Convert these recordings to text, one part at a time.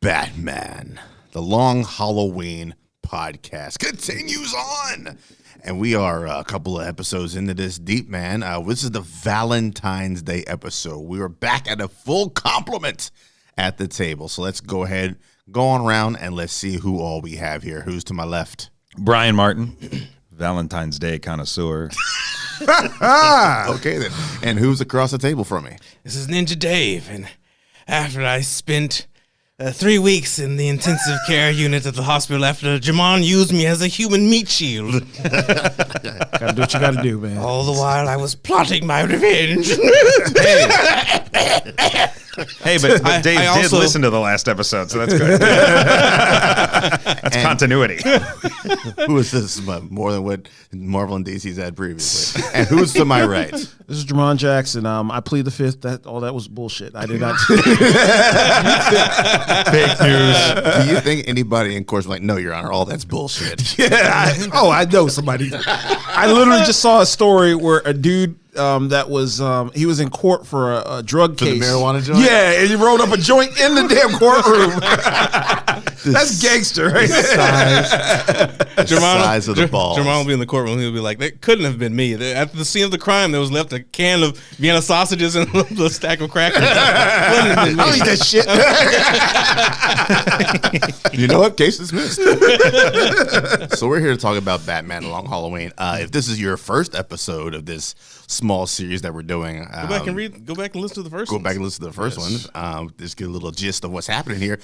Batman, the Long Halloween podcast continues on. And we are a couple of episodes into this deep, man. This is the Valentine's Day episode. We are back at a full complement at the table. So let's go ahead, go on around, and let's see who all we have here. Who's to my left? Brian Martin, Valentine's Day connoisseur. Okay, then. And who's across the table from me? This is Ninja Dave, and after I spent 3 weeks in the intensive care unit at the hospital after Jamon used me as a human meat shield. Gotta do what you gotta do, man. All the while I was plotting my revenge. Hey, but Dave did listen to the last episode, so that's good. That's continuity. Who is this? More than what Marvel and DC's had previously. And who's to my right? This is Jamon Jackson. I plead the fifth. That was bullshit. I did not. Fake news. Do you think anybody in court was like, no, Your Honor, all that's bullshit? Yeah. I know somebody. I literally just saw a story where a dude that was he was in court for a drug case. The marijuana joint? Yeah, and he rolled up a joint in the damn courtroom. That's gangster, right? The size of the balls. Jamon will be in the courtroom. He'll be like, "That couldn't have been me." After the scene of the crime, there was left a can of Vienna sausages and a stack of crackers. Couldn't have been me. I'll eat that shit. You know what? Case dismissed. So we're here to talk about Batman: Long Halloween. If this is your first episode of this small series that we're doing, Go back and listen to the first. Go back and listen to the first ones. Just get a little gist of what's happening here.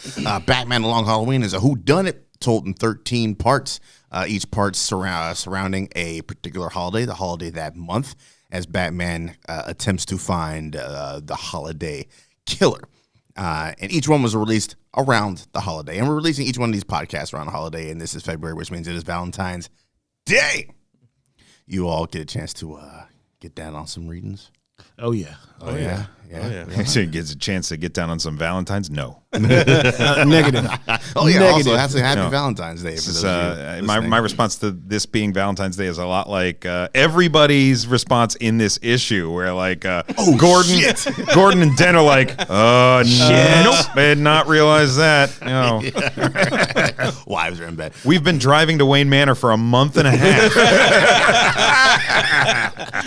Batman: Long Halloween is a whodunit told in 13 parts. Each part surrounding a particular holiday, the holiday that month, as Batman attempts to find the holiday killer. And each one was released around the holiday. And we're releasing each one of these podcasts around the holiday. And this is February, which means it is Valentine's Day. You all get a chance to get down on some readings. Oh yeah. Oh yeah. So he gets a chance to get down on some Valentine's? No. Negative. Oh yeah. Negative. Also, that's a happy No. Valentine's Day. For This is, those of you my listening. response to this being Valentine's Day is a lot like everybody's response in this issue, where like Gordon and Den are like, oh shit, nope, I did not realize that. No. Wives are in bed. We've been driving to Wayne Manor for a month and a half.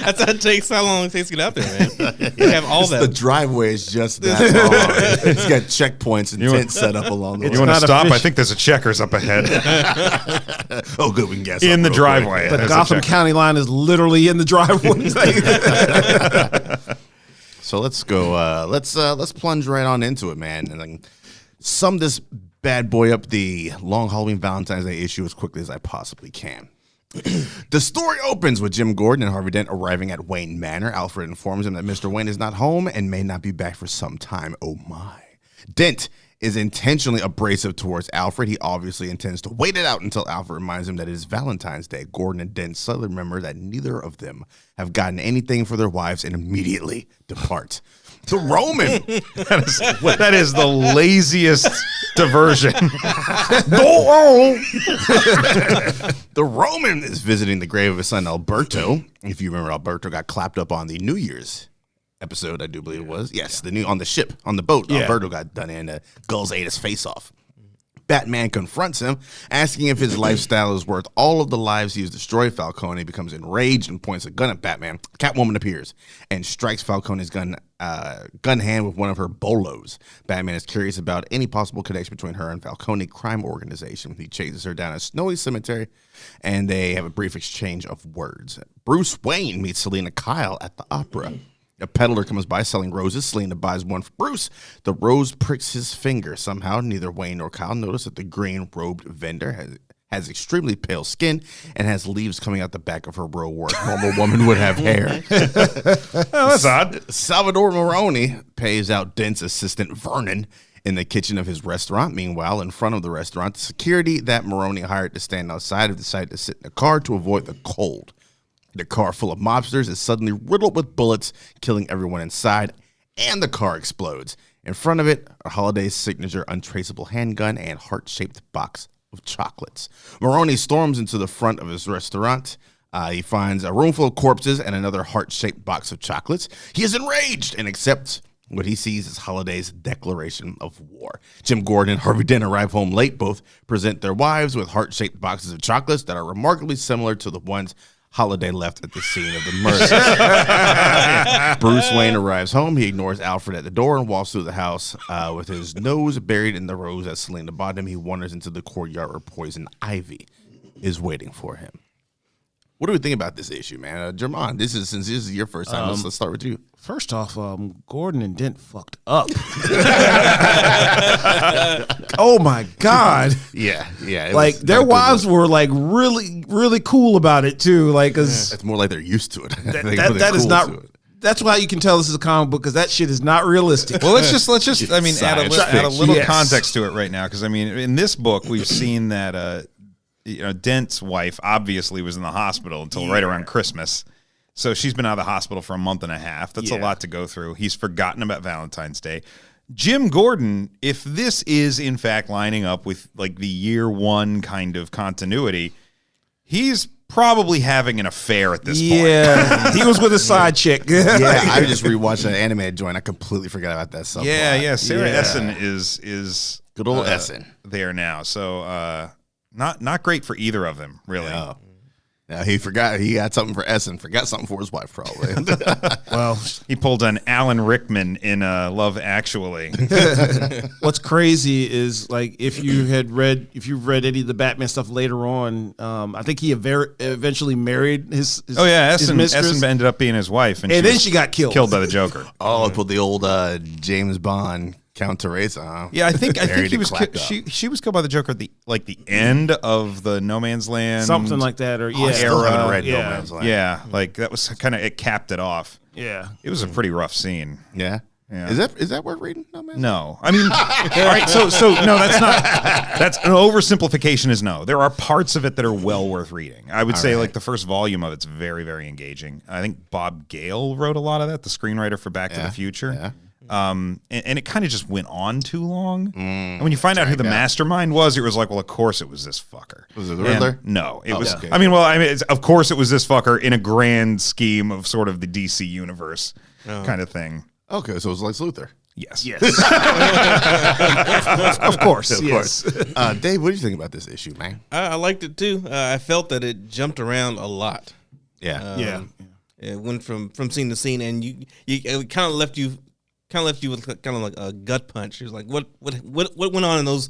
That's how long it takes to get out there, man. You have all The that. driveway is just that long. It's got checkpoints and tents set up along the way. You want to not stop? I efficient. think there's a Checkers up ahead Oh, good. We can gas in up the real driveway. quick. The There's a Gotham Checkers. County line is literally in the driveway. So let's go. Let's plunge right on into it, man, and then sum this bad boy up, the Long Halloween Valentine's Day issue, as quickly as I possibly can. The story opens with Jim Gordon and Harvey Dent arriving at Wayne Manor. Alfred informs him that Mr. Wayne is not home and may not be back for some time. Oh my. Dent is intentionally abrasive towards Alfred. He obviously intends to wait it out until Alfred reminds him that it is Valentine's Day. Gordon and Dent suddenly remember that neither of them have gotten anything for their wives and immediately depart. The Roman. That is the laziest diversion. The Roman is visiting the grave of his son Alberto. If you remember, Alberto got clapped up on the New Year's episode, I do believe it was. Yes, on the ship, on the boat. Yeah. Alberto got done in. Gulls ate his face off. Batman confronts him, asking if his lifestyle is worth all of the lives he has destroyed. Falcone becomes enraged and points a gun at Batman. Catwoman appears and strikes Falcone's gun hand with one of her bolos. Batman is curious about any possible connection between her and Falcone crime organization. He chases her down a snowy cemetery, and they have a brief exchange of words. Bruce Wayne meets Selena Kyle at the opera. A peddler comes by selling roses. Selena buys one for Bruce. The rose pricks his finger. Somehow, neither Wayne nor Kyle notice that the green-robed vendor has extremely pale skin and has leaves coming out the back of her robe where a normal woman would have hair. That's odd. Salvador Maroni pays out Dent's assistant Vernon in the kitchen of his restaurant. Meanwhile, in front of the restaurant, the security that Maroni hired to stand outside have decided to sit in a car to avoid the cold. The car full of mobsters is suddenly riddled with bullets, killing everyone inside, and the car explodes. In front of it, a holiday signature untraceable handgun and heart-shaped box of chocolates. Maroni storms into the front of his restaurant. He finds a room full of corpses and another heart-shaped box of chocolates. He is enraged and accepts What he sees is Holliday's declaration of war. Jim Gordon and Harvey Dent arrive home late. Both present their wives with heart-shaped boxes of chocolates that are remarkably similar to the ones Holliday left at the scene of the murder. Bruce Wayne arrives home. He ignores Alfred at the door and walks through the house with his nose buried in the rose that Selena bought him. He wanders into the courtyard where Poison Ivy is waiting for him. What do we think about this issue, man? Jermon, since this is your first time, let's start with you. First off, Gordon and Dent fucked up. Oh my God. Yeah. Like their wives were like really, really cool about it too. Like, cause it's more like they're used to it. that is not. That's why you can tell this is a comic book because that shit is not realistic. Well, let's just. I mean, add a little Yes. context to it right now because I mean, in this book, we've seen that Dent's wife obviously was in the hospital until right around Christmas. So she's been out of the hospital for a month and a half. That's a lot to go through. He's forgotten about Valentine's Day. Jim Gordon, if this is in fact lining up with like the year one kind of continuity, he's probably having an affair at this point. Yeah, he was with a side chick. I just rewatched an anime joint. I completely forgot about that subplot. Yeah. Sarah Essen is good old Essen there now. So not great for either of them, really. No. Now he forgot. He got something for Essen. Forgot something for his wife, probably. Well, he pulled an Alan Rickman in Love Actually. What's crazy is like if you've read any of the Batman stuff later on, I think he eventually married his Essen mistress. ended up being his wife, and then she got killed by the Joker. Put the old James Bond Count Teresa. Huh? Yeah, I think he was she was killed by the Joker at the end of the No Man's Land, something like that, or I still haven't read No Man's Land. Yeah, like that was kind of it capped it off. Yeah, it was a pretty rough scene. Yeah. Is that worth reading? No, man. No, I mean, all right. So no, that's not. That's an oversimplification. Is no. There are parts of it that are well worth reading. I would say like the first volume of it's very, very engaging. I think Bob Gale wrote a lot of that, the screenwriter for Back to the Future. Yeah. And it kind of just went on too long. And when you find out who the mastermind was, it was like, well, of course it was this fucker. Was it the Riddler? No, it was. Okay. I mean, of course it was this fucker in a grand scheme of sort of the DC universe kind of thing. Okay, so it was Lex Luthor. Yes. of course. Dave, what do you think about this issue, man? I liked it too. I felt that it jumped around a lot. Yeah. It went from scene to scene, and it kind of left you with kind of like a gut punch. It was like, what went on in those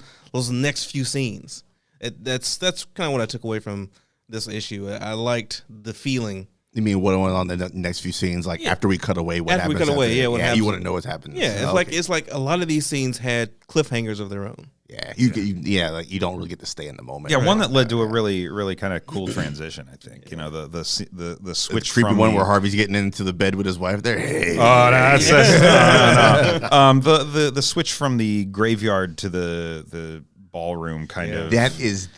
next few scenes? That's kind of what I took away from this issue. I liked the feeling. You mean what went on in the next few scenes? Like after we cut away, what happens? After we cut away, what happens? You want to know what's happening. Yeah, it's like a lot of these scenes had cliffhangers of their own. Yeah, like you don't really get to stay in the moment. Yeah, one that led to a really, really kind of cool transition. I think the switch the creepy from one where Harvey's getting into the bed with his wife. There, hey. No. The switch from the graveyard to the ballroom kind of. That is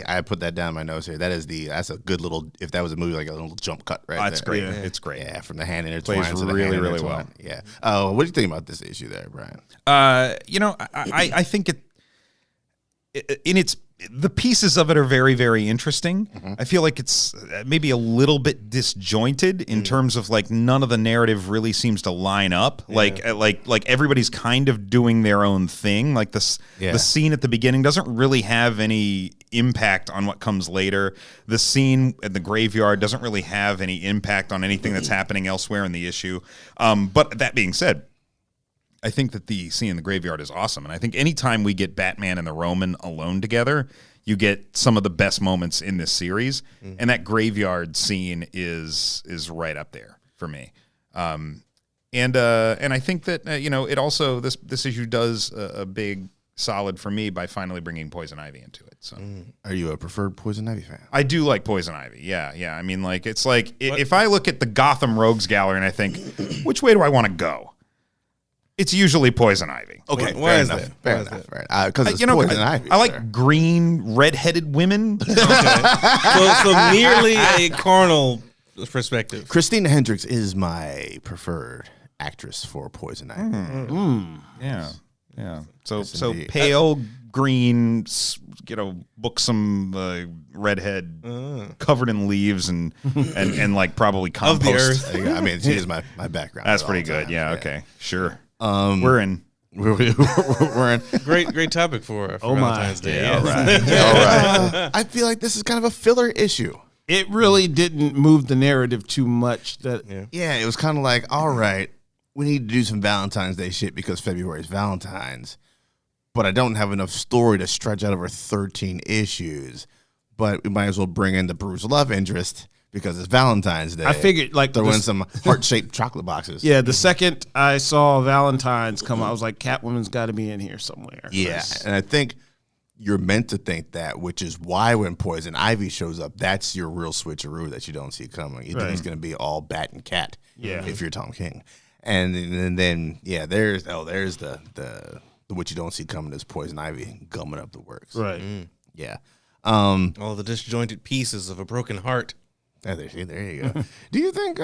I put that down in my notes here. That's a good little, if that was a movie, like a little jump cut right That's there. great. Yeah. It's great. Yeah, from the hand intertwined Plays to the really, hand really intertwined. well. Yeah. What do you think about this issue there, Brian? I think the pieces of it are very, very interesting. Mm-hmm. I feel like it's maybe a little bit disjointed in terms of like none of the narrative really seems to line up. Yeah. Like everybody's kind of doing their own thing. Like the scene at the beginning doesn't really have any impact on what comes later. The scene at the graveyard doesn't really have any impact on anything that's happening elsewhere in the issue. But that being said, I think that the scene in the graveyard is awesome. And I think anytime we get Batman and the Roman alone together, you get some of the best moments in this series. Mm-hmm. And that graveyard scene is right up there for me. And I think that, it also, this issue does a big solid for me by finally bringing Poison Ivy into it. So, Are you a preferred Poison Ivy fan? I do like Poison Ivy. Yeah. I mean, like, it's like, if I look at the Gotham Rogues Gallery and I think, which way do I want to go? It's usually Poison Ivy. Okay, why is enough. that? Fair enough. Because it's Poison Ivy. I like green, red-headed women. Okay. so merely a carnal perspective. Christina Hendricks is my preferred actress for Poison Ivy. Yeah. So pale green, buxom redhead, covered in leaves and like probably compost. Of the earth. I mean, she is my background. That's pretty good. Yeah. Okay. Sure. We're in. We're in. Great topic for Valentine's Day. Yeah, yes. all right. I feel like this is kind of a filler issue. It really didn't move the narrative too much. Yeah, it was kind of like, all right, we need to do some Valentine's Day shit because February is Valentine's, but I don't have enough story to stretch out over 13 issues. But we might as well bring in the Bruce love interest because it's Valentine's Day. I figured like throw in some heart-shaped chocolate boxes. Yeah, the second I saw Valentine's come out, I was like, Catwoman's got to be in here somewhere. Yeah, and I think you're meant to think that, which is why when Poison Ivy shows up, that's your real switcheroo that you don't see coming. You think he's going to be all bat and cat if you're Tom King. And then there's the what you don't see coming is Poison Ivy gumming up the works. Right. Yeah. All the disjointed pieces of a broken heart. There you go. Do you think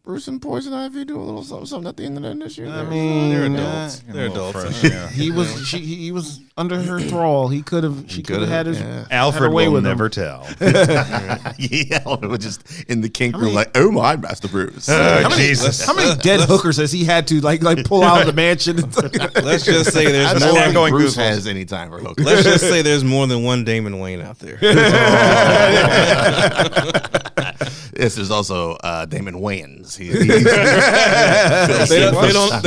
Bruce and Poison Ivy do a little something at the end of that issue? I mean, They're adults. They're adults. He was under her thrall. She could have had his Alfred had her way will with never him. tell. Yeah, it was just in the kink room, like, oh my, Master Bruce. Jesus. How many dead hookers has he had to like pull out of the mansion? Let's just say there's That's more. not going Bruce goosebumps. has any time for hookers. Let's just say there's more than one Damon Wayne out there. Yes, there's also Damon Wayans. They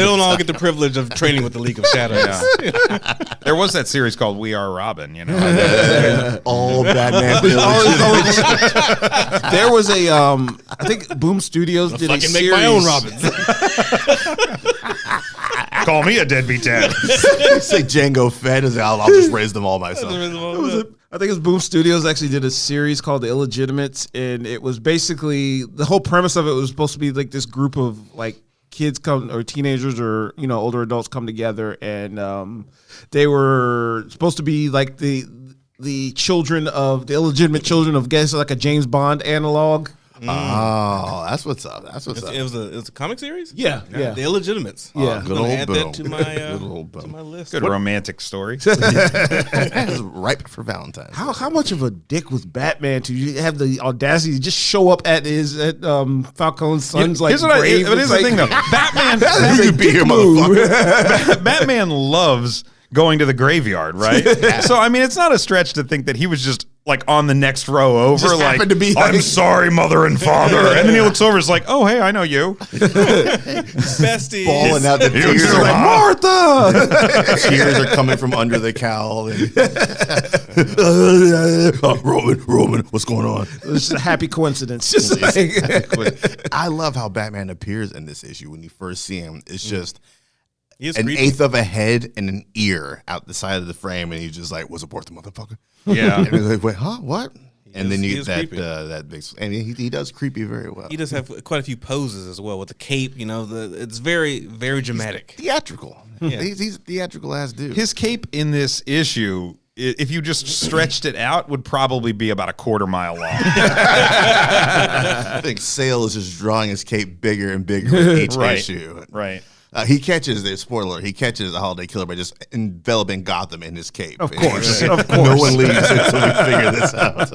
don't all get the privilege of training with the League of Shadows. There was that series called We Are Robin, you know. All Batman. There was a I think Boom Studios did a Fucking series. make my own Robins. Call me a deadbeat dad. Say Django Fett. I'll just raise them all myself. I think it was Boom Studios actually did a series called The Illegitimates, and it was basically the whole premise of it was supposed to be like this group of like kids come or teenagers or older adults come together, and they were supposed to be like the children of the illegitimate children of guess like a James Bond analog. Oh, that's what's up. That's what's up. It was a comic series. Yeah. The Illegitimates. Yeah. I'm Good gonna old add Boom. that to my Good old Boom. to my list. Good romantic story. It's ripe for Valentine's. How much of a dick was Batman to have the audacity to just show up at Falcone's son's like Here's what grave? but here's the thing though. Batman, You be here, motherfucker. Batman loves going to the graveyard, right? So I mean, it's not a stretch to think that he was just like on the next row over, Just like, happened to be I'm like- sorry, mother and father, and then he looks over, is like, oh hey, I know you. Besties. Balling out the He tears. was so Like, Martha. tears are coming from under the cowl. Roman, what's going on? It's a happy coincidence. Just like, I love how Batman appears in this issue when you first see him. It's just He is an creepy. eighth of a head and an ear out the side of the frame, and he's just like, "What's support the motherfucker?" Yeah. And he's like, "Wait, huh? What?" And then he you is get creepy. that big, and he does creepy very well. He does have quite a few poses as well with the cape. It's very, very dramatic. Theatrical. Yeah. He's a theatrical ass dude. His cape in this issue, if you just stretched it out, would probably be about a quarter mile long. I think Sale is just drawing his cape bigger and bigger with each Right. issue. Right. He catches the spoiler. He catches a holiday killer by just enveloping Gotham in his cape. Of course, No one leaves until we figure this out.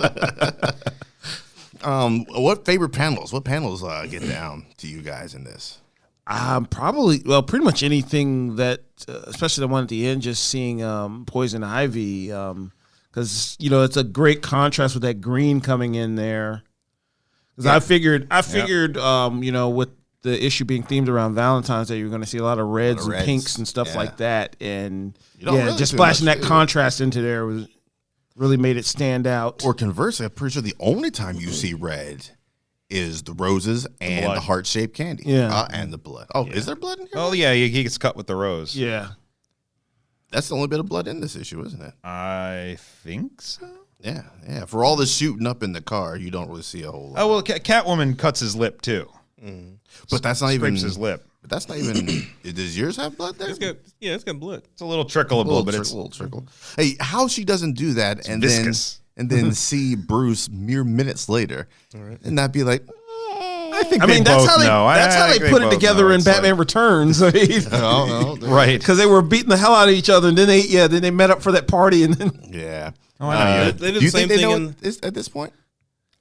What favorite panels? What panels get down to you guys in this? pretty much anything that, especially the one at the end, just seeing Poison Ivy, because it's a great contrast with that green coming in there. Because I figured, with the issue being themed around Valentine's Day, you're going to see a lot of reds and reds. pinks and stuff Yeah. like that, and You don't really just see splashing much, that do you? contrast into there was really made it stand out. Or conversely, I'm pretty sure the only time you see red is the roses and blood. the heart-shaped candy. Yeah. And the blood. Oh, is there blood in here? Oh yeah, he gets cut with the rose. Yeah. That's the only bit of blood in this issue, isn't it? I think so. Yeah, yeah. For all the shooting up in the car, you don't really see a whole lot. Oh well, Catwoman cuts his lip too. But that's not even Scrapes his lip. But that's not even. Does yours have blood there? It's got blood. It's a little trickleable, but it's a little trickle. Hey, how she doesn't do that and viscous. then see Bruce mere minutes later and not be like, I think I mean, they that's both how they know. that's how they think put it both together know. in It's Batman Returns. oh no, right. Because they were beating the hell out of each other, and then they met up for that party, and then yeah. Oh, I know you. They did do you the same think they thing know in. at this point?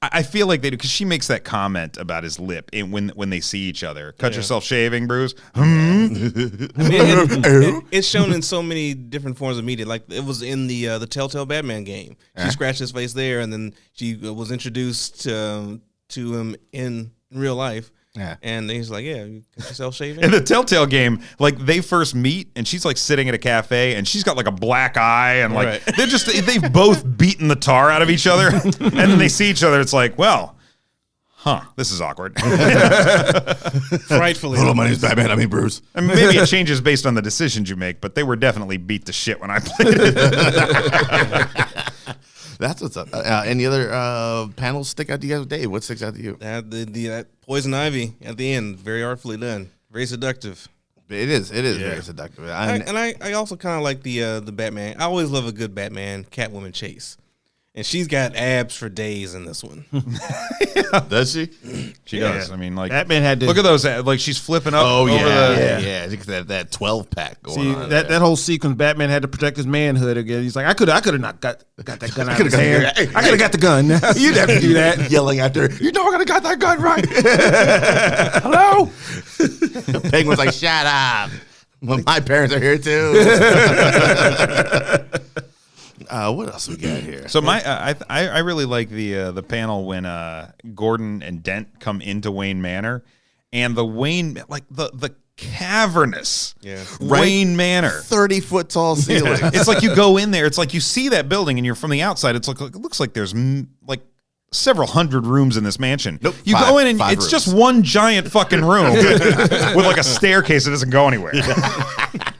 I feel like they do because she makes that comment about his lip when they see each other. Cut yourself shaving, Bruce. I mean, it's shown in so many different forms of media. Like it was in the Telltale Batman game. She scratched his face there, and then she was introduced to him in real life. Yeah. And he's like, "Yeah, you cut yourself shaving." In the Telltale game, like they first meet, and she's like sitting at a cafe, and she's got like a black eye, and like they've both beaten the tar out of each other, and then they see each other. It's like, well, this is awkward. Frightfully. Hello, my name's Batman. I mean Bruce. I mean, maybe it changes based on the decisions you make, but they were definitely beat to shit when I played it. That's what's up. Any other panels stick out to you guys? Dave, what sticks out to you? That poison ivy at the end, very artfully done, very seductive. It is very seductive. I also kind of like the Batman. I always love a good Batman Catwoman chase, and she's got abs for days in this one. Does she? She does. I mean, like Batman had to look at those. Like she's flipping up. Oh over yeah. That 12 pack going see on. that whole sequence. Batman had to protect his manhood again. He's like, I could have not got that gun out of his hand. I could have got the gun. You'd have to do that. Yelling after, you know I could have got that gun right. Hello? Penguin's like, shut up. Well, my parents are here too. What else we got here? So I really like the panel when Gordon and Dent come into Wayne Manor, and the Wayne the cavernous Wayne Manor, 30-foot tall ceiling. It's like you go in there, it's like you see that building, and you're from the outside. It's like it looks like there's like several hundred rooms in this mansion. Nope, you go in and it's rooms. just one giant fucking room with like a staircase that doesn't go anywhere.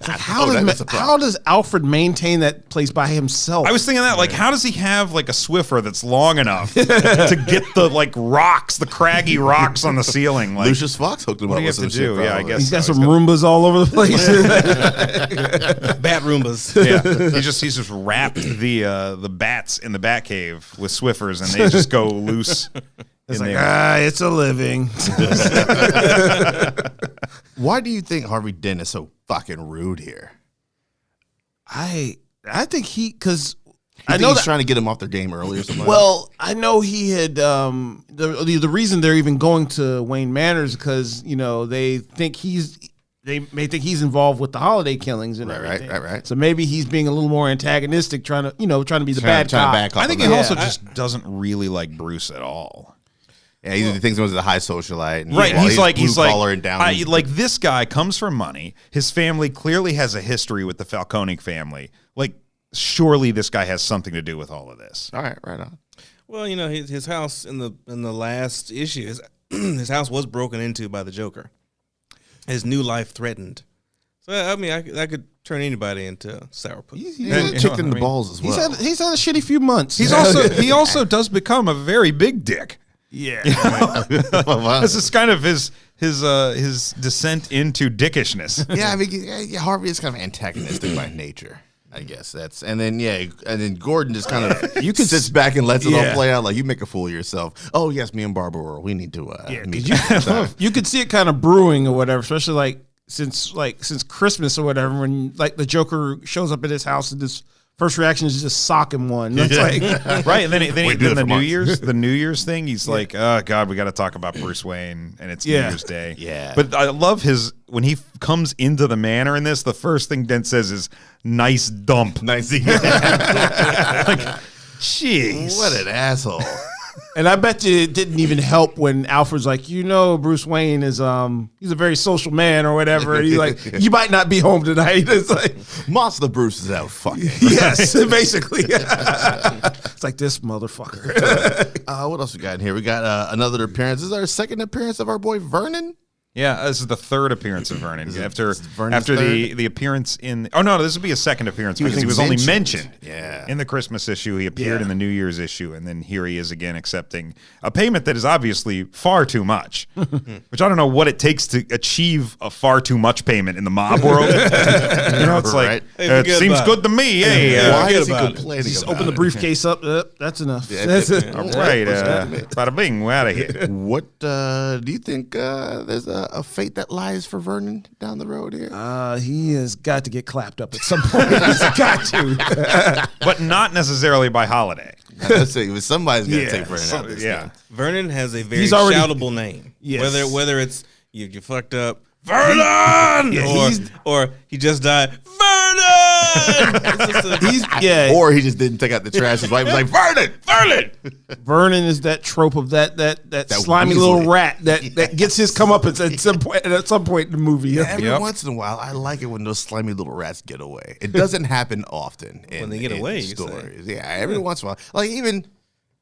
How does Alfred maintain that place by himself? I was thinking that, like, how does he have like a Swiffer that's long enough to get the like rocks, the craggy rocks on the ceiling? Like, Lucius Fox hooked him what up do you with have to some shit. do? Yeah, I probably. guess He's got so. some Roombas all over the place. Bat Roombas. Yeah, he's just wrapped the bats in the bat cave with Swiffers, and they just go loose. It's like, it's a living. Why do you think Harvey Dent is so fucking rude here? I think because I I know know he's that. trying to get him off their game early or something. Well, I know he had the reason they're even going to Wayne Manor is because they may think he's involved with the holiday killings and everything. Right. So maybe he's being a little more antagonistic, trying to be the bad cop. I think he him. also just doesn't really like Bruce at all. Yeah, he thinks he was a high socialite. And Right, he's like blue collar and down. like this guy comes from money. His family clearly has a history with the Falcone family. Like, surely this guy has something to do with all of this. All right, right on. Well, his house in the last issue, his house was broken into by the Joker. His new life threatened. So I mean, I could turn anybody into sourpuss. He's a chick in the balls as well. He's had a shitty few months. He also does become a very big dick. Yeah. This is kind of his descent into dickishness. Yeah, I mean, Harvey is kind of antagonistic by nature. I guess and then Gordon just kind of sits back and lets it all play out. Like, you make a fool of yourself. Oh yes, me and Barbara, we need to meet. You could see it kind of brewing or whatever, especially since Christmas or whatever, when like the Joker shows up at his house and his first reaction is just sock him one. That's like right, and then the months. New Year's thing. He's like, oh God, we got to talk about Bruce Wayne, and it's New Year's Day. Yeah, but I love when he comes into the manor in this. The first thing Dent says is, "Nice dump." Nice. Like, jeez, What an asshole. And I bet you it didn't even help when Alfred's like, Bruce Wayne is he's a very social man or whatever. And he's like, you might not be home tonight. It's like Monster Bruce is out fucking. yes, basically. It's like this motherfucker. What else we got in here? We got another appearance. This is our second appearance of our boy Vernon. Yeah, this is the third appearance of Vernon after Vernon's the appearance in. Oh no, this would be a second appearance because he was only mentioned. Yeah. In the Christmas issue, he appeared in the New Year's issue, and then here he is again accepting a payment that is obviously far too much. Which I don't know what it takes to achieve a far too much payment in the mob world. It's like it seems good to me. Hey, why is he complaining? Just about open the it? briefcase up. That's enough. That's it. all right, bada bing, we're out of here. What do you think? There's a fate that lies for Vernon down the road here. He has got to get clapped up at some point. He's got to. But not necessarily by Holiday. Let's see. Somebody's got to take Vernon out of this thing. Vernon has a very He's already- shoutable name. Yes. Whether it's you fucked up, Vernon, or he just died, Vernon. Or he just didn't take out the trash. His wife was like, Vernon. Vernon is that trope of that slimy Weasley. little rat that gets his comeuppance at some point in the movie. Every once in a while, I like it when those slimy little rats get away. It doesn't happen often. When they get away, you say. stories. Yeah, every once in a while. Like even.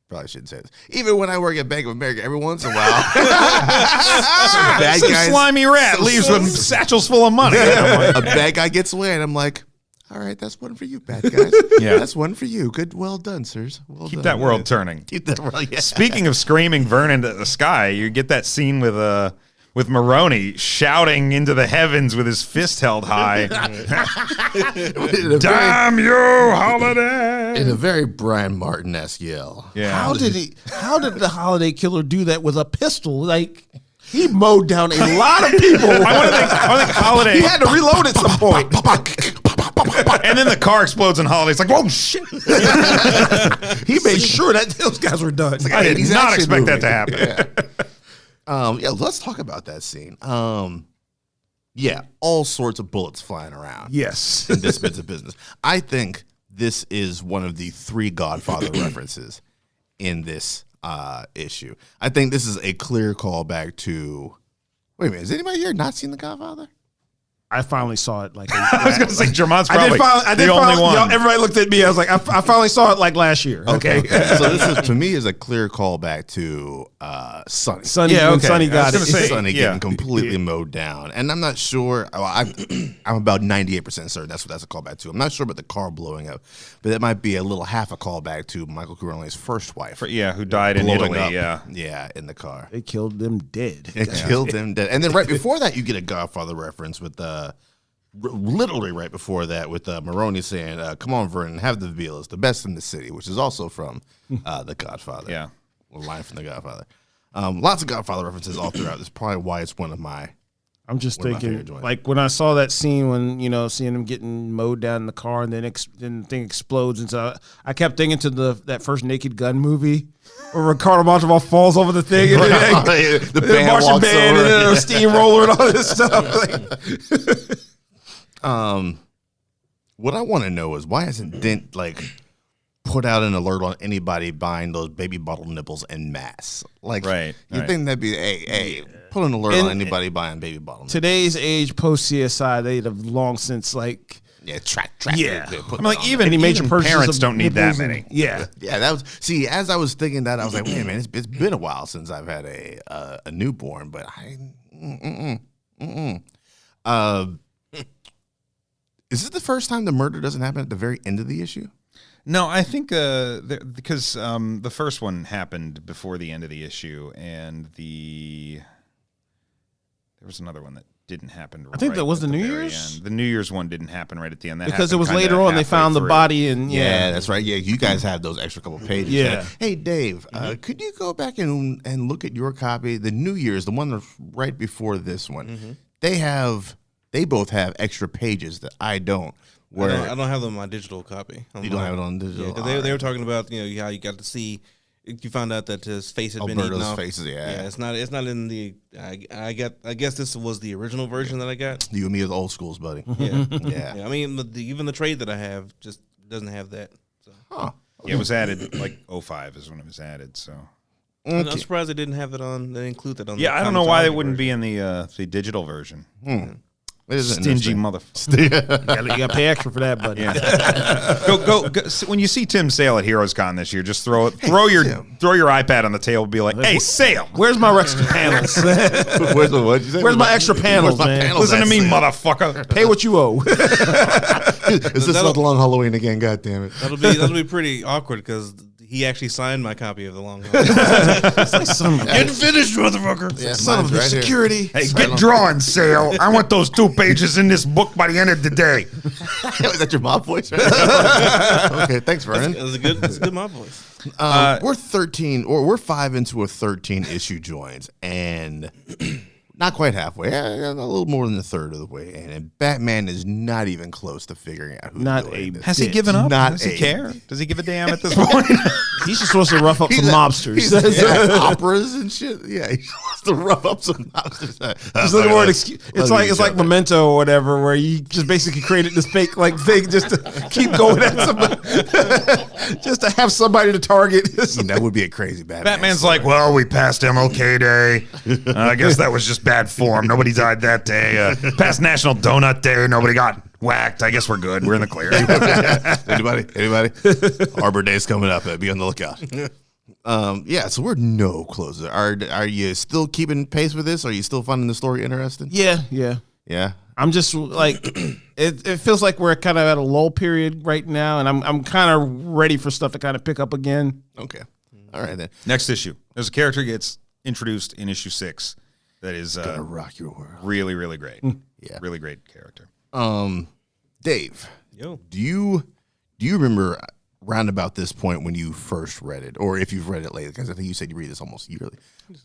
Probably shouldn't say this. Even when I work at Bank of America, every once in a while, bad Some guys, slimy rat leaves with satchels full of money. a bad guy gets away, and I'm like, all right, that's one for you, bad guys. Yeah. That's one for you. Good, well done, sirs. Well Keep done. that world turning. Keep that world. Yeah. Speaking of screaming Vernon to the sky, you get that scene with Maroney shouting into the heavens with his fist held high. Damn you, Holiday! In a very Brian Martin-esque yell. Yeah. How did the Holiday Killer do that with a pistol? Like he mowed down a lot of people. I think Holiday. He had to reload at some point. And then the car explodes and Holiday's like, whoa, shit. He made sure that those guys were done. I did He's not action expect that movie. to happen. Yeah, let's talk about that scene. Yeah, all sorts of bullets flying around. Yes. In this bit of business. I think this is one of the 3 Godfather references in this issue. I think this is a clear callback to. Wait a minute, has anybody here not seen The Godfather? I finally saw it like I was going to say, Jermon's I probably did the only finally, one. y'all, everybody looked at me. I was like, I finally saw it like last year. Okay. So this is to me is a clear callback to Sonny. Sonny, Yeah, when okay. Sonny I was got gonna it. say- Sonny yeah. getting completely mowed down, and I'm not sure. I'm about 98% certain that's what that's a callback to. I'm not sure about the car blowing up, but it might be a little half a callback to Michael Corleone's first wife. Yeah, who died in blowing Italy. up, Yeah. in the car. They killed them dead. It killed him dead. And then right before that, you get a Godfather reference with literally right before that with Maroney saying, "Come on, Vernon, have the veal. It's the best in the city," which is also from The Godfather. Yeah. A line from The Godfather. Lots of Godfather references all throughout. That's probably why it's one of my. I'm just One of my thinking, favorite joints. like when I saw that scene when seeing him getting mowed down in the car and then the thing explodes, and so I kept thinking to that first Naked Gun movie where Ricardo Montalban falls over the thing and then, The band marching walks band over. and then a steamroller and all this stuff. What I want to know is why hasn't Dent put out an alert on anybody buying those baby bottle nipples en masse? Right, You right. think that'd be hey, put an alert on anybody buying baby bottle nipples? Today's age, post CSI, they'd have long since Yeah, track. Yeah. they put I'm like, it on even, any major even purchases parents of don't need that nipples and- many. Yeah. Yeah, that was as I was thinking that I was like, wait a minute, it's been a while since I've had a newborn, but is this the first time the murder doesn't happen at the very end of the issue? No, I think because the first one happened before the end of the issue, and there was another one that didn't happen. I think that was at the New very Year's? end. The New Year's one didn't happen right at the end. That Because it happened was kinda later on they halfway found the through. body and Yeah, that's right. Yeah, you guys have those extra couple pages. Yeah. Hey, Dave, could you go back and look at your copy? The New Year's, the one that's right before this one, they both have extra pages that I don't. Where I don't have them on my digital copy. you don't have it on digital. Yeah, 'cause they were talking about how you got to see. You found out that his face had been eaten Alberto's off. faces, yeah. It's not in the. I guess this was the original version that I got. You and me are the old schools, buddy. Yeah, Yeah. yeah. I mean, even the trade that I have just doesn't have that. So Huh. Yeah, it was added like 05 is when it was added. So I'm surprised they didn't have it on. They include that on. yeah, the I don't know why it comiXology wouldn't version. be in the digital version. It is Stingy interesting. motherfucker. you got to pay extra for that, buddy. Go! When you see Tim Sale at Heroes Con this year, just throw your iPad on the table and be like, "Hey, Sale, Where's my extra panels? Where's the what? You say? Where's my extra panels, Where's my man? panels listen to at, me, Sale? motherfucker." Pay what you owe. Is this not the long Halloween again? God damn it! That'll be pretty awkward because he actually signed my copy of the long. Getting finished, motherfucker. Yeah, son of mine's a right here. security. Hey, get drawing, Sale. I want those 2 pages in this book by the end of the day. Is that your mob voice? Right? Okay, thanks, Vernon. That's a good my voice. We're 13, or we're 5 into a 13 issue joint, and Not quite halfway. A little more than a third of the way. And Batman is not even close to figuring out who's Not doing a this. Has he given up? Not Does he a- care? Does he give a damn at this point? He's just supposed to rough up some mobsters. He's at operas and shit. Yeah, he wants to rough up some mobsters. Just looking for an excuse. It's like Memento or whatever, where you just basically created this fake like thing just to keep going at somebody, just to have somebody to target. That would be a crazy Batman. Batman's like, well, we passed MLK Day. I guess that was just bad form. Nobody died that day. Past National Donut Day. Nobody got whacked. I guess we're good. We're in the clear. Anybody? Arbor Day's coming up. Be on the lookout. Yeah, so we're no closer. Are you still keeping pace with this? Are you still finding the story interesting? Yeah. I'm just like, it feels like we're kind of at a lull period right now, and I'm kind of ready for stuff to kind of pick up again. Okay. All right then. Next issue. There's a character gets introduced in issue 6 that is Gonna rock your world. really, really great. Yeah. Really great character. Dave. Yo. Do you remember round about this point when you first read it, or if you've read it lately? Because I think you said you read this almost yearly.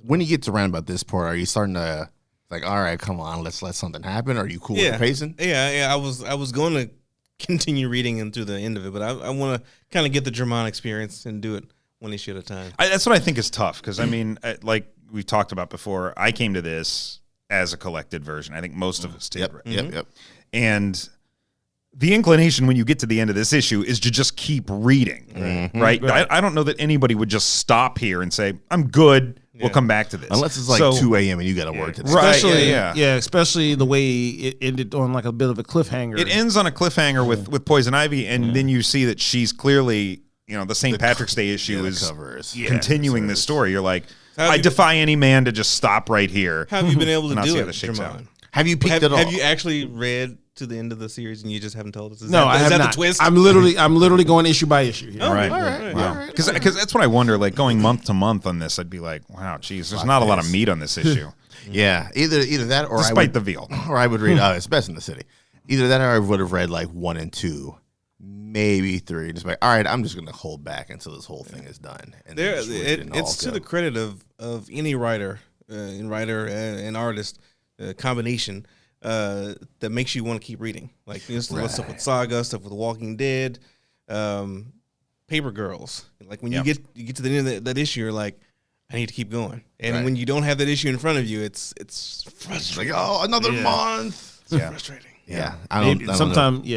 When you get to round about this part, are you starting to like, all right, come on, let's let something happen? Are you cool with the pacing? Yeah. I was going to continue reading into the end of it, but I want to kind of get the German experience and do it one issue at a time. That's what I think is tough because, I mean, like we've talked about before, I came to this as a collected version. I think most of us did. Yep. And the inclination when you get to the end of this issue is to just keep reading, right? I don't know that anybody would just stop here and say, I'm good. We'll come back to this. Unless it's like 2 a.m. and you got to work today. Right, Especially, yeah. especially the way it ended on like a bit of a cliffhanger. It ends on a cliffhanger with Poison Ivy, and then you see that she's clearly, the St. Patrick's Day issue is continuing this story. You're like, I defy any man to just stop right here. How have you been able to and do see it, how this shakes out. German? Have you peeked at all? Have you actually read to the end of the series and you just haven't told us? I have that not. the twist? I'm literally going issue by issue here. All right. All right. Because that's what I wonder. Like going month to month on this, I'd be like, wow, geez, there's not a lot of meat on this issue, Yeah, either that or despite the veal. Or I would read. It's best in the city. Either that or I would have read like 1 and 2, maybe 3. Just like, all right, I'm just going to hold back until this whole thing is done. And then just read it and it's all to go. the credit of any writer and artist combination that makes you want to keep reading. Like stuff with Saga, stuff with Walking Dead, Paper Girls. Like when you get to the end of that issue, you're like, I need to keep going. And when you don't have that issue in front of you, it's frustrating. Like, oh, another month. It's frustrating. Yeah, I don't know.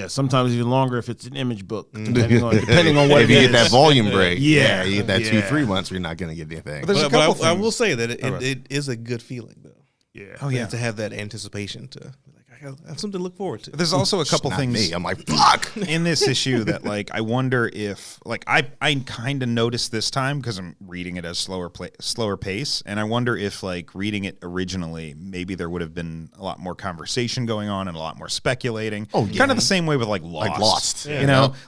Sometimes even longer if it's an image book, depending on what if you get that volume break. you get that 2-3 months, you're not going to get anything. But I will say that it is a good feeling, though. Yeah. Oh, yeah. To have that anticipation to I have something to look forward to. There's also a couple Not things. me. I'm like, fuck. In this issue that like I wonder if like I kind of noticed this time because I'm reading it at a slower pace, and I wonder if like reading it originally maybe there would have been a lot more conversation going on and a lot more speculating. Oh, yeah. Kind of the same way with like Lost.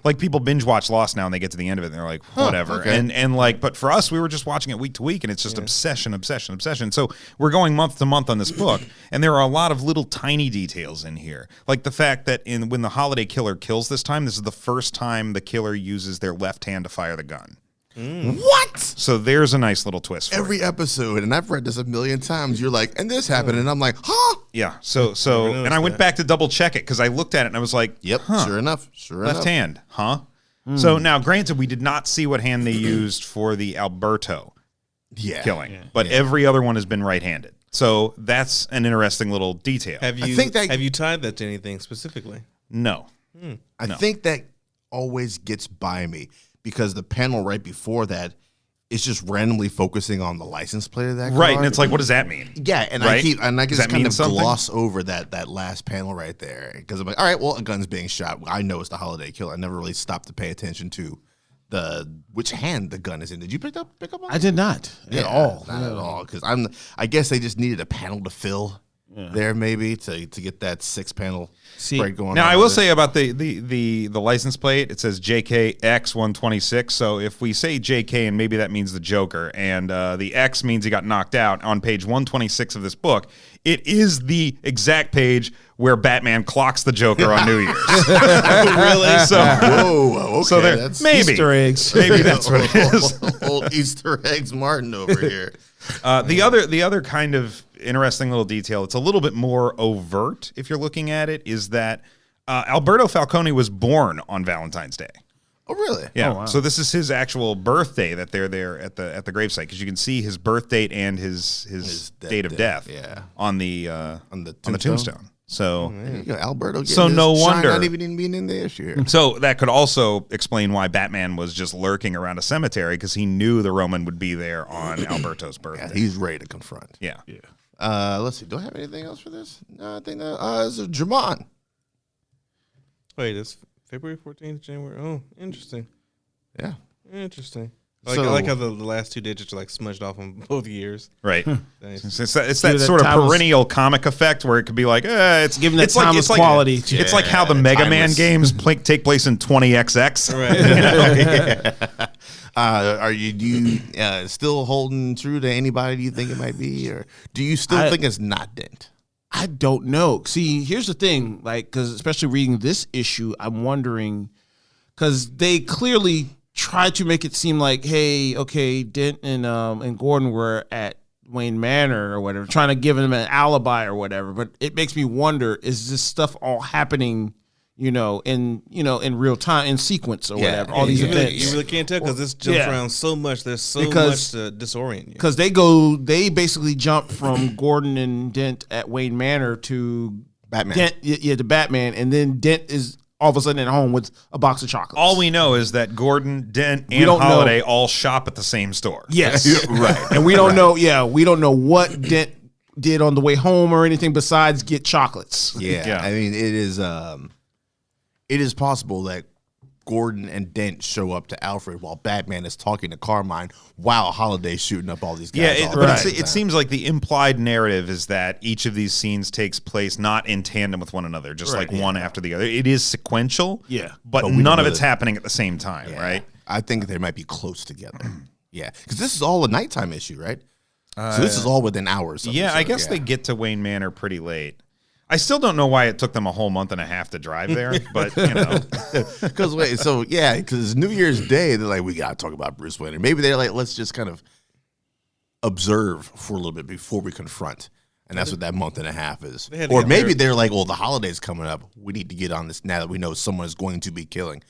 Like people binge watch Lost now and they get to the end of it and they're like whatever. Okay. And like but for us we were just watching it week to week and it's just obsession. So we're going month to month on this book and there are a lot of little tiny details in here. Like the fact that when the holiday killer kills this time, this is the first time the killer uses their left hand to fire the gun. What? So there's a nice little twist for Every it. episode, and I've read this a million times, you're like, and this happened, and I'm like, huh? Yeah. So and I went back to double check it because I looked at it and I was like, Yep, sure enough. left hand, huh? So now granted, we did not see what hand they used for the Alberto killing, but every other one has been right-handed. So that's an interesting little detail. Have you tied that to anything specifically? No. I think that always gets by me because the panel right before that is just randomly focusing on the license plate of that car. Right, and it's like, what does that mean? Yeah, and Right? I Does just that kind mean of something? gloss over that last panel right there because I'm like, all right, well, a gun's being shot. I know it's the holiday kill. I never really stopped to pay attention to which hand the gun is in. Did you pick up on that? I did not at all. Not at all. Because I guess they just needed a panel to fill there maybe to get that 6-panel spread going on. Now I will say about the license plate, it says JKX 126. So if we say JK and maybe that means the Joker, and the X means he got knocked out on page 126 of this book, it is the exact page where Batman clocks the Joker on New Year's. Really? So, Whoa, okay. so there, That's maybe Easter eggs. maybe that's what it is. Old Easter eggs Martin over here. The other kind of interesting little detail. It's a little bit more overt if you're looking at it. Is that Alberto Falcone was born on Valentine's Day. Oh, really? Yeah. Oh, wow. So this is his actual birthday that they're there at the gravesite, because you can see his birth date and his date of death on the tombstone. So There you go, Alberto. So no wonder. Not even being in the issue here. So that could also explain why Batman was just lurking around a cemetery, because he knew the Roman would be there on Alberto's birthday. Yeah, he's ready to confront. Yeah. Let's see. Do I have anything else for this? No, I think this is Jamon. Wait, it's February 14th, January. Oh, interesting. Yeah. Interesting. I So- like how the last two digits are like smudged off on both years. Right. Nice. It's that that sort of timeless- perennial comic effect where it could be like, it's Giving that it's like, timeless it's like, quality. It's like how the Mega Man timeless. games take place in 20XX. Right. Are you still holding true to anybody you think it might be, or do you still think it's not Dent? I don't know. See, here's the thing, like, because especially reading this issue, I'm wondering, because they clearly tried to make it seem like, hey, okay, Dent and Gordon were at Wayne Manor or whatever, trying to give them an alibi or whatever. But it makes me wonder: is this stuff all happening, in real time, in sequence or whatever? All these you events. you really can't tell because this jumps around so much. There's so Because- much to disorient you. Because they basically jump from Gordon and Dent at Wayne Manor to Batman. Dent, to Batman, and then Dent is all of a sudden at home with a box of chocolates. All we know is that Gordon, Dent, and don't know. Holiday all shop at the same store. yes, right, and we don't know. Yeah, we don't know what Dent did on the way home or anything besides get chocolates. Yeah. Yeah. I mean, it is possible that Gordon and Dent show up to Alfred while Batman is talking to Carmine while Holiday's shooting up all these guys. Yeah, but it seems like the implied narrative is that each of these scenes takes place not in tandem with one another, just like one after the other. It is sequential, but we none don't of know it's happening at the same time, right? I think they might be close together. Yeah, because this is all a nighttime issue, right? So this is all within hours. Of Yeah, each I other, guess they get to Wayne Manor pretty late. I still don't know why it took them a whole month and a half to drive there, but Because because New Year's Day, they're like, we gotta talk about Bruce Wayne. Or maybe they're like, let's just kind of observe for a little bit before we confront. And that's what that month and a half is. had to Or get maybe their- they're like, well, the holiday's coming up. We need to get on this now that we know someone is going to be killing.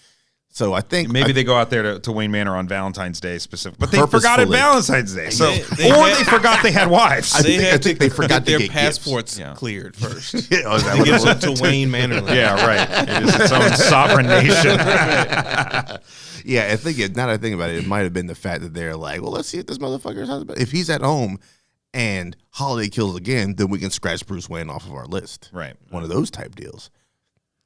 So I think maybe they go out there to Wayne Manor on Valentine's Day specific, but they forgot it Purposefully. Valentine's Day. So They they forgot they had wives. I think they forgot get to their get passports gifts. Yeah. cleared first. Oh, is that They what it get was? to Wayne Manor. Yeah, right. It is its own sovereign nation. Yeah, I think now that I think about it, it might have been the fact that they're like, well, let's see if this motherfucker's husband. If he's at home and Holiday kills again, then we can scratch Bruce Wayne off of our list. Right. One of those type deals.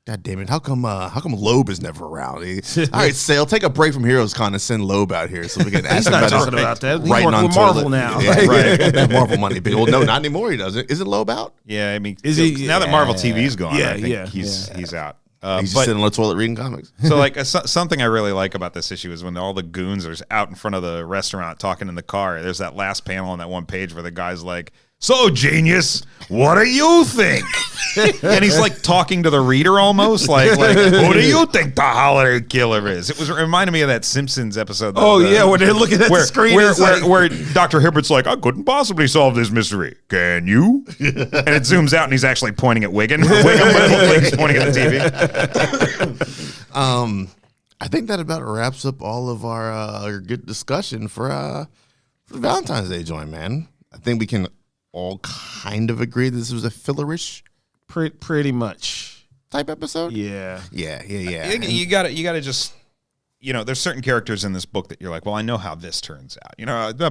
God damn it! How come Loeb is never around? All right, Sale, take a break from Heroes Con and send Loeb out here so we can ask He's him not about talking about that. He's writing working on with Marvel toilet. now. Yeah, right. That Marvel money. Well, no, not anymore. He doesn't. Isn't Loeb out? Yeah, I mean, Is he- now that Marvel TV's gone, Yeah, I think yeah, he's out. He's just But sitting on the toilet reading comics. so, like, something I really like about this issue is when all the goons are out in front of the restaurant talking in the car. There's that last panel on that one page where the guy's like, "So, genius, what do you think?" And he's like talking to the reader almost, like, "Who do you think the holiday killer is?" It reminded me of that Simpsons episode. When they're looking at the screen, where Dr. Hibbert's like, "I couldn't possibly solve this mystery. Can you?" And it zooms out, and he's actually pointing at Wiggum. Wiggum's pointing at the TV. I think that about wraps up all of our good discussion for the Valentine's Day joint, man. I think we can all kind of agree that this was a fillerish pretty much. type episode. Yeah. Yeah. You got to just, there's certain characters in this book that you're like, well, I know how this turns out.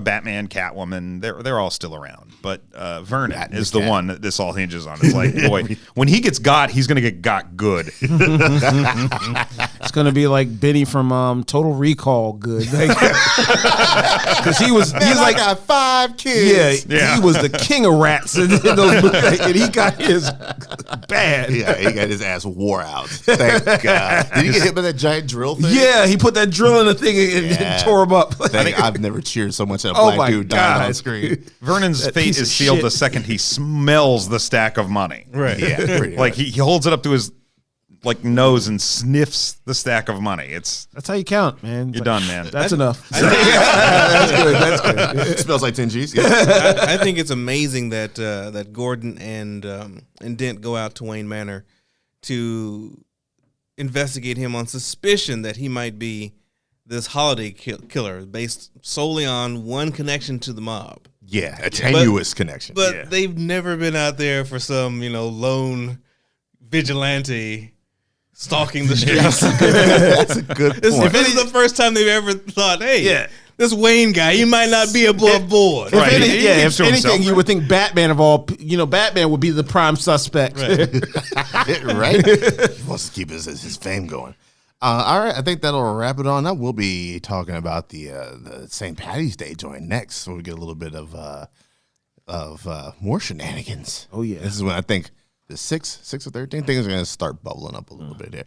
Batman, Catwoman, they're all still around, but Vernon Bat is the the cat. one that this all hinges on. It's like, boy, when he gets got, he's gonna get got good. It's gonna be like Benny from Total Recall. Good, because he's like, got 5 kids. Yeah. he was the king of rats in those movies, and he got his bad. Yeah, he got his ass wore out. Thank God. Did he get hit by that giant drill thing? Yeah, he put that drill in the thing and tore him up. I've never cheered so much at a Oh black my dude dying on God. screen. Vernon's That fate piece is of sealed shit. the second he smells the stack of money. Right. Yeah, pretty Like much. he holds it up to his like knows and sniffs the stack of money. That's how you count, man. You're done, man. That's enough. That's good. That's good. It smells like 10 G's. Yeah. I think it's amazing that that Gordon and Dent go out to Wayne Manor to investigate him on suspicion that he might be this holiday killer based solely on one connection to the mob. Yeah, a tenuous connection. But they've never been out there for some, lone vigilante stalking the streets. That's a good point. This is the first time they've ever thought, hey, this Wayne guy, he might not be above board. Right. If anything, you would think Batman Batman would be the prime suspect. Right? He wants to keep his fame going. All right, I think that'll wrap it on up. We'll be talking about the St. Patty's Day joint next, so we get a little bit of more shenanigans. Oh yeah, this is when I think the 6 or 13 things are going to start bubbling up a little bit here.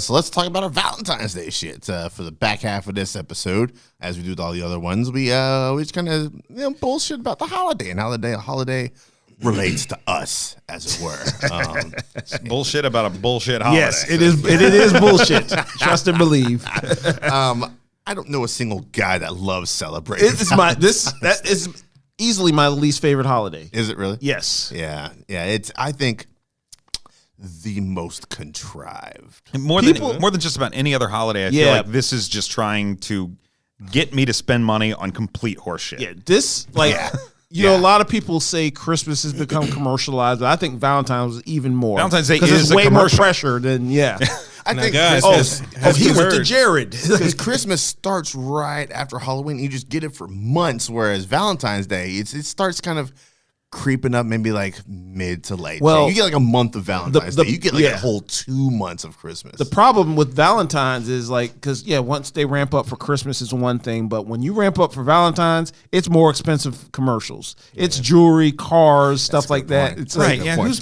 So let's talk about our Valentine's Day shit for the back half of this episode. As we do with all the other ones, we just kind of bullshit about the holiday and how a holiday relates to us, as it were. bullshit about a bullshit holiday. Yes, it is. It is bullshit. Trust and believe. I don't know a single guy that loves celebrating. That is easily my least favorite holiday. Is it really? Yes. Yeah. It's, I think, the most contrived. More than just about any other holiday. I feel like this is just trying to get me to spend money on complete horseshit. Yeah. A lot of people say Christmas has become commercialized, but I think Valentine's is even more. Valentine's Day is it's way more pressure than I think guys, Christmas. he went to Jared Because Christmas starts right after Halloween. You just get it for months, whereas Valentine's Day, it starts kind of creeping up maybe like mid to late. Well, you get like a month of Valentine's Day. You get like a whole 2 months of Christmas. The problem with Valentine's is because once they ramp up for Christmas is one thing, but when you ramp up for Valentine's, it's more expensive commercials. Yeah. It's jewelry, cars, stuff like that. It's right. Yeah. Who's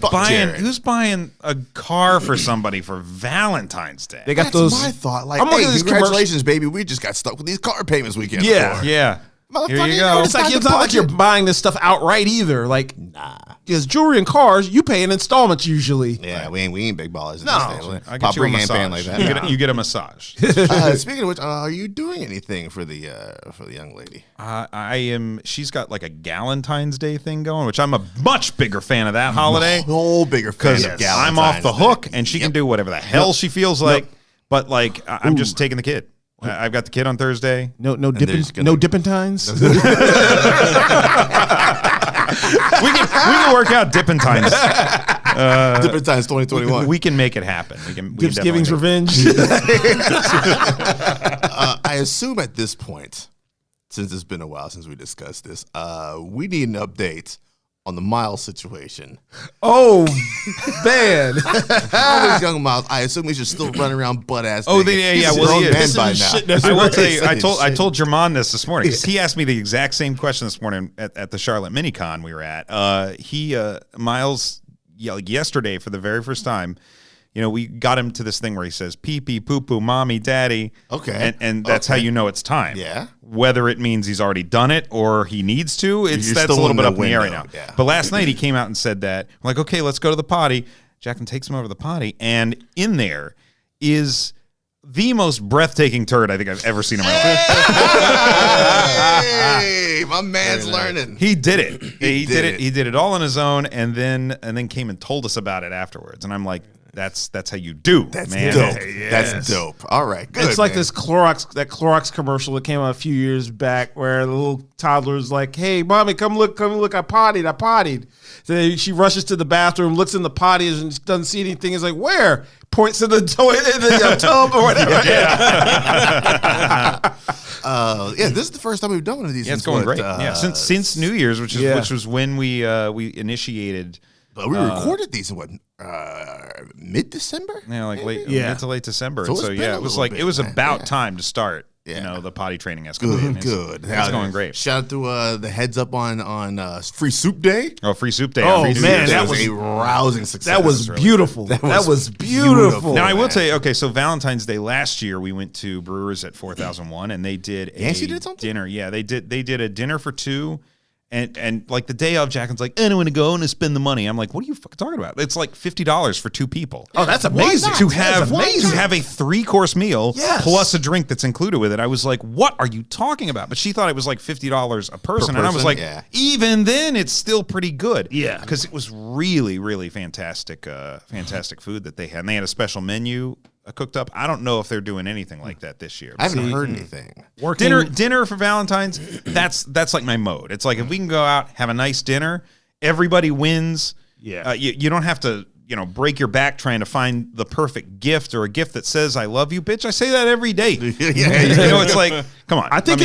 buying a car for somebody for Valentine's Day? They got That's those. my thought. Like, hey, congratulations, baby. We just got stuck with these car payments weekend. Yeah. Yeah. Here you go. It's not like you're buying this stuff outright either. Like, because jewelry and cars, you pay in installments usually. Yeah, we ain't big ballers. No, I get you a massage. Like that. You get a massage. Speaking of which, are you doing anything for the young lady? I am. She's got like a Galentine's Day thing going, which I'm a much bigger fan of that holiday. Whole bigger fan of Galentine's I'm off the hook, and she can do whatever the hell she feels like. But like, I'm just taking the kid. I've got the kid on Thursday. No dipping times. we can work out dipping times. Dipping times 2021. We can make it happen. We can Giving's revenge. I assume at this point, since it's been a while since we discussed this, we need an update on the Miles situation. Oh, man. Always young Miles. I assume he's just still running around butt ass. Oh, yeah. Well, he is. By now. I will tell you. I told Jermon this morning. He asked me the exact same question this morning at the Charlotte Minicon we were at. Miles, like yesterday for the very first time. We got him to this thing where he says pee pee poo poo mommy daddy. Okay, and that's how you know it's time. Yeah. Whether it means he's already done it or he needs to, that's a little bit up in the air right now. Yeah. But last night he came out and said that. I'm like, okay, let's go to the potty. Jacqueline takes him over to the potty, and in there is the most breathtaking turd I think I've ever seen in my life. Hey, my man's learning. He did it. He did it. He did it all on his own, and then came and told us about it afterwards. And I'm like, that's how you do. That's man. dope. Yes. That's dope. All right, good. It's like this Clorox commercial that came out a few years back where the little toddler's like, "Hey, mommy, come look, I pottied." So she rushes to the bathroom, looks in the potty, and doesn't see anything. Is like, "Where?" Points to the toilet in the tub or whatever. This is the first time we've done one of these. Yeah, it's going great. Since New Year's, which was when we initiated. But we recorded these in mid-December? Yeah, like mid to late December. So it was about time to start. The potty training escapade. Good. It's going great. Shout out to the heads up on Free Soup Day. Oh, Free Soup Day. Oh, man, that was a rousing success. That was beautiful. That was beautiful. Now, I will tell you, okay, so Valentine's Day last year, we went to Brewers at 4001, and they did a dinner. Yeah, they did a dinner for two, And like the day of, Jacqueline's like, I don't want to go and spend the money. I'm like, what are you fucking talking about? It's like $50 for 2 people. Oh, that's amazing. To have a 3-course meal plus a drink that's included with it. I was like, what are you talking about? But she thought it was like $50 a person. And I was like, even then, it's still pretty good. Yeah. Because it was really, really fantastic food that they had. And they had a special menu cooked up. I don't know if they're doing anything like that this year. I haven't heard anything. Dinner for Valentine's, that's like my mode. It's like if we can go out, have a nice dinner, everybody wins. Yeah. You don't have to, break your back trying to find the perfect gift or a gift that says I love you, bitch. I say that every day. It's like, come on. I think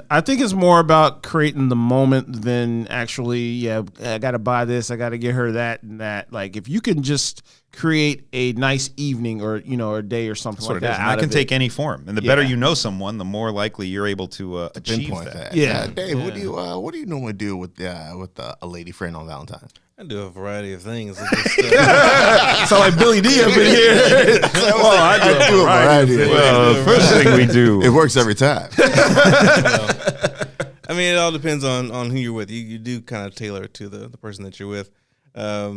I think it's more about creating the moment than actually, I got to buy this, I got to get her that and that. Like if you can just create a nice evening or a day or something like that. That can take any form, and the better you know someone, the more likely you're able to achieve that. Yeah, Dave, what do you normally do with a lady friend on Valentine's? I do a variety of things. Sound like Billy D up in here. I do a variety of things. Well, the first thing we do, it works every time. I mean, it all depends on who you're with. You do kind of tailor it to the person that you're with. I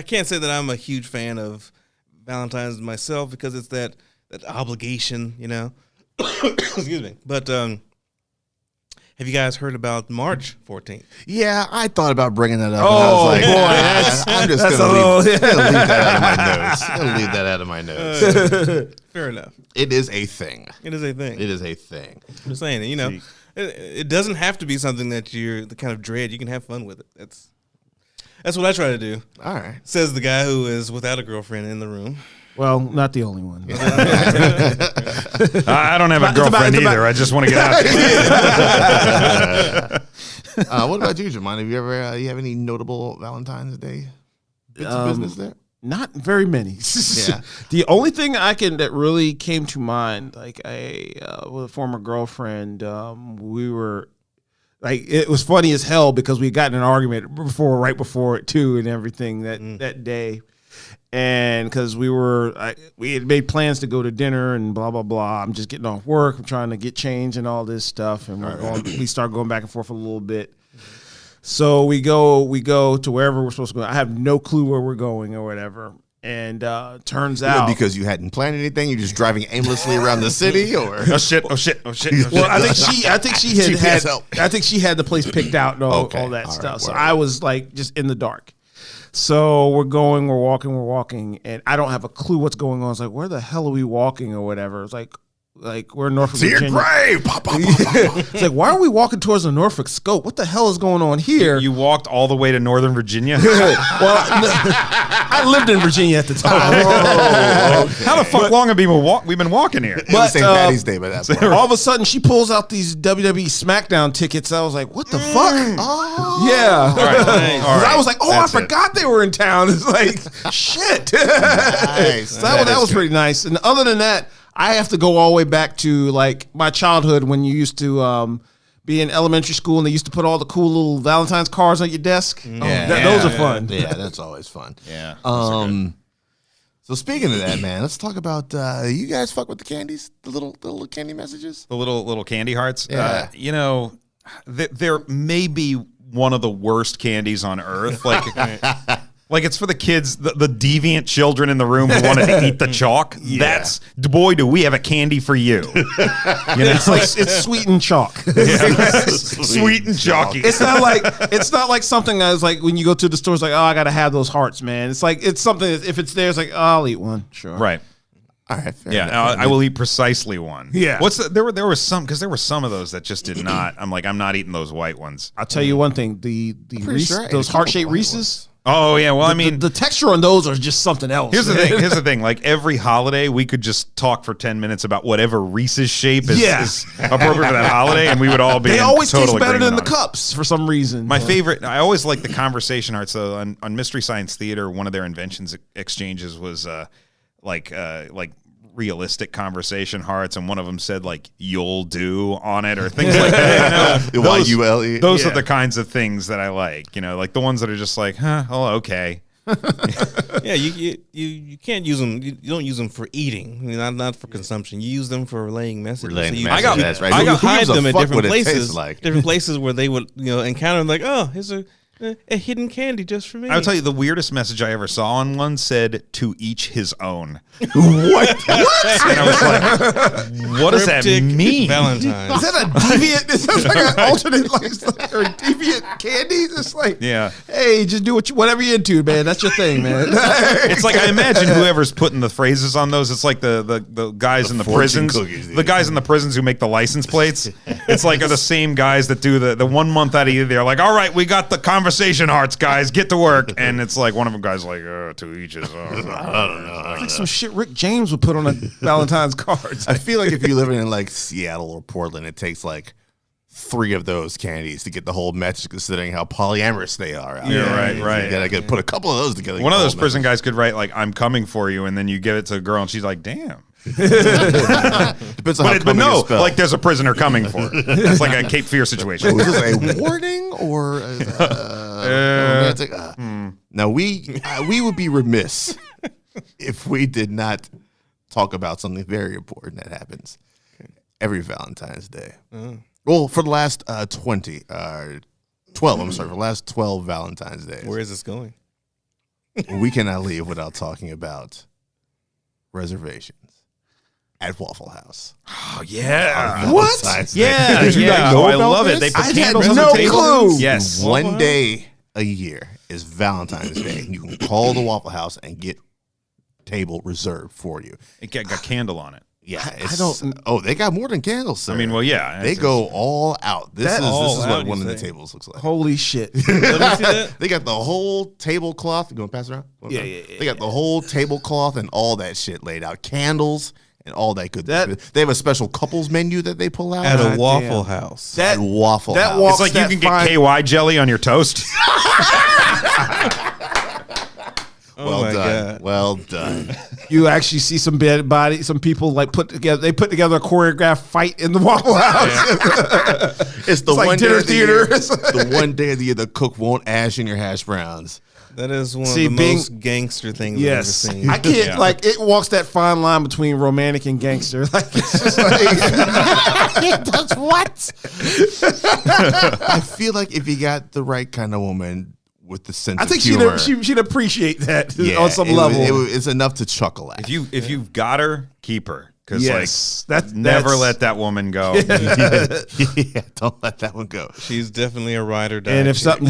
can't say that I'm a huge fan of Valentine's myself because it's that obligation, Excuse me. But have you guys heard about March 14th? Yeah, I thought about bringing that up. Oh, and I was like, boy, I'm just going to leave that out of my notes. Fair enough. It is a thing. It is a thing. I'm just saying, it doesn't have to be something that you're the kind of dread. You can have fun with it. That's what I try to do. All right. Says the guy who is without a girlfriend in the room. Well, not the only one. I don't have a girlfriend either. I just want to get out there. What about you, Jamon? Have you ever you have any notable Valentine's Day bits of business there? Not very many. Yeah. The only thing that really came to mind, like with a former girlfriend, we were like, it was funny as hell because we had gotten in an argument right before it too, and everything that day. And because we had made plans to go to dinner and blah, blah, blah. I'm just getting off work. I'm trying to get change and all this stuff. And we start going back and forth a little bit. So we go to wherever we're supposed to go. I have no clue where we're going or whatever. And turns out, because you hadn't planned anything, you're just driving aimlessly around the city, or oh shit. Well, I think she had the place picked out and all that stuff. Right, so I was like just in the dark. So we're walking, and I don't have a clue what's going on. It's like, where the hell are we walking or whatever? It's like we're in Norfolk, Virginia. Your grave. Pop, pop, pop, pop. It's like, why are we walking towards the Norfolk scope? What the hell is going on here? You walked all the way to Northern Virginia? Well, I lived in Virginia at the time. Okay. How the fuck long have we been walking here? It was St. Patty's Day by that point. All of a sudden, she pulls out these WWE SmackDown tickets. I was like, what the fuck? Oh. Yeah. All right. I was like, I forgot they were in town. It's like, shit. Nice. So that was pretty nice. And other than that, I have to go all the way back to like my childhood when you used to be in elementary school and they used to put all the cool little Valentine's cards on your desk. Those are fun. Yeah, that's always fun. Yeah. So speaking of that, man, let's talk about you guys fuck with the candies, the little candy messages, the little candy hearts. Yeah. They're maybe one of the worst candies on earth. Like it's for the kids, the deviant children in the room who wanted to eat the chalk. Yeah. That's, boy, do we have a candy for you. It's sweet and chalk. Sweet and chalky. It's not like something that's like when you go to the store, it's like, oh, I gotta have those hearts, man. It's like it's something. If it's there, it's like, oh, I'll eat one. Sure. Right. All right. Fair enough. I will eat precisely one. Yeah. There were some of those that just did not. I'm like, I'm not eating those white ones. I'll tell you one thing: the those heart-shaped Reese's. Oh yeah, well I mean the texture on those are just something else. Here's the thing. Like every holiday, we could just talk for 10 minutes about whatever Reese's shape is appropriate for that holiday, and we would all be. They always taste better than the cups for some reason. My favorite. I always like the conversation hearts. So on Mystery Science Theater, one of their inventions exchanges was like realistic conversation hearts, and one of them said like "you'll do" on it or things like that. YULE. Those are the kinds of things that I like. Like the ones that are just like, oh, okay. Yeah, you can't use them. You don't use them for eating. I mean, not for consumption. You use them for relaying messages. Relaying So messages, got, that's right. I Who got hide gives a them at fuck different what it tastes places. like? Different places where they would encounter like, oh, here's a hidden candy just for me. I'll tell you, the weirdest message I ever saw on one said, "To each his own." What? And I was like, what does that Cryptic mean? Valentines. Is that a deviant? Is that like an alternate like or deviant candy? It's like, Yeah. hey, just do whatever you're into, man. That's your thing, man. It's like, I imagine whoever's putting the phrases on those, it's like the guys in the fortune prisons, cookies, the guys in the prisons who make the license plates. It's like are the same guys that do the 1 month out of the year. They're like, all right, we got the conversation hearts, guys, get to work. And it's like one of them guys like, to each his own. I don't know. Like some shit Rick James would put on a Valentine's cards. I feel like if you're living in like Seattle or Portland, it takes like 3 of those candies to get the whole message, considering how polyamorous they are. Out Yeah, there. right. You gotta put a couple of those together. One of those Get the whole prison guys could write like, "I'm coming for you," and then you give it to a girl, and she's like, "Damn." message. Depends on how But coming no, is spelled. like there's a prisoner coming for her. It's like a Cape Fear situation. Was this a warning or romantic? Now we would be remiss if we did not talk about something very important that happens every Valentine's Day. Well, for the last 12. I'm sorry, for the last 12 Valentine's Days. Where is this going? We cannot leave without talking about reservations at Waffle House. Oh yeah. What? Yeah, Did you yeah. not know I about love this? it. They put I had candles on no the table. clue. Yes. One day a year is Valentine's Day. You can call the Waffle House and get table reserved for you. It got candle on it. Yeah, I don't. Oh, they got more than candles, sir. I mean, well, yeah. they go all out. This is all out, what you one of the say? tables looks like. Holy shit. Let me see that. They got the whole tablecloth. You going to pass it around? Yeah. They got the whole tablecloth and all that shit laid out. Candles and all that good. That- They have a special couples menu that they pull out At a God Waffle damn. House. At Waffle that House. walks It's like you that can fine- get KY jelly on your toast. Oh my done. God. Well done. You actually see some bad body, some people like put together a choreographed fight in the Waffle House. It's the It's like one dinner day of the year, theater. the one day of the year the cook won't ash in your hash browns. That is one See, of the being- most gangster things Yes, I've ever seen. I can't Yeah. like it walks that fine line between romantic and gangster. Like it's just like That's what? I feel like if you got the right kind of woman with the sense I think of humor, she'd appreciate that yeah, on some it- level. it's enough to chuckle at. If you've got her, keep her. Because Yes, never that's- let that woman go. Yeah, don't let that one go. She's definitely a ride or die. And if chick. something,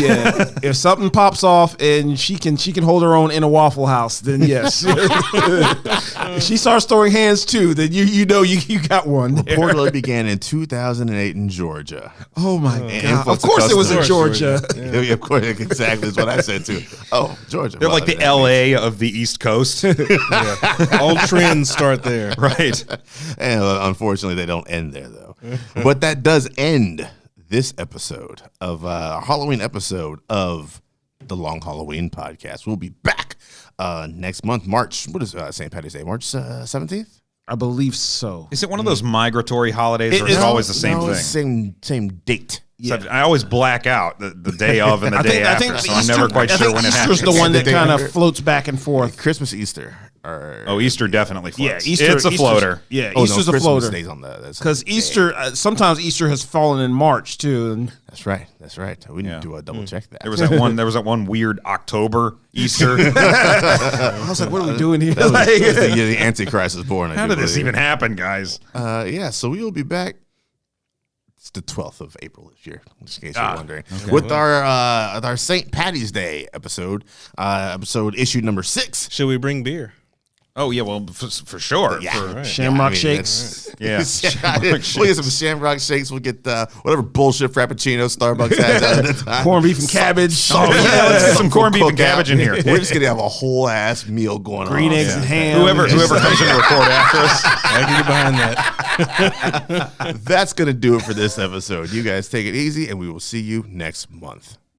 if something pops off and she can hold her own in a Waffle House, then yes. If she starts throwing hands too, then you know you got one. there. Reportedly began in 2008 in Georgia. Oh my And god! Of influx of course it was in customers. Georgia. Yeah, of course, exactly. That's what I said too. Oh, Georgia. They're like the LA of the East Coast. all trends start there. Right. And unfortunately, they don't end there, though. But that does end this episode of our Halloween episode of the Long Halloween podcast. We'll be back next month, March. What is St. Patty's Day? March 17th? I believe so. Is it one of those migratory holidays or is it always the same no, thing? Same date. Except I always black out the day of and the day after, so I'm never quite sure when it Easter's happens. the one that The day kind of after. floats back and forth. Christmas, Easter. Or, Oh, Easter definitely floats. Yeah, Easter. It's a floater. Yeah, oh, Easter's no, a Christmas floater. stays on the. Because Easter, sometimes Easter has fallen in March too. And That's right. That's right. We need Yeah. to double check that. There was that one weird October Easter. I was like, what are we doing here? That was Like- the year the Antichrist was born. I How do did this believe. even happen, guys? Yeah, so we will be back. It's the 12th of April this year, just in case you're wondering. With our St. Patty's Day episode, episode issue number 6. Should we bring beer? Oh yeah, well for sure. Yeah, Shamrock shakes. Yeah. We'll get some Shamrock shakes. We'll get whatever bullshit Frappuccino Starbucks has at the time. Corned beef and cabbage. Oh yeah, let's get some corned beef and cabbage in here. We're just gonna have a whole ass meal going Green on. eggs and ham. Whoever comes in to record after us. I can get behind that. That's gonna do it for this episode. You guys take it easy, and we will see you next month.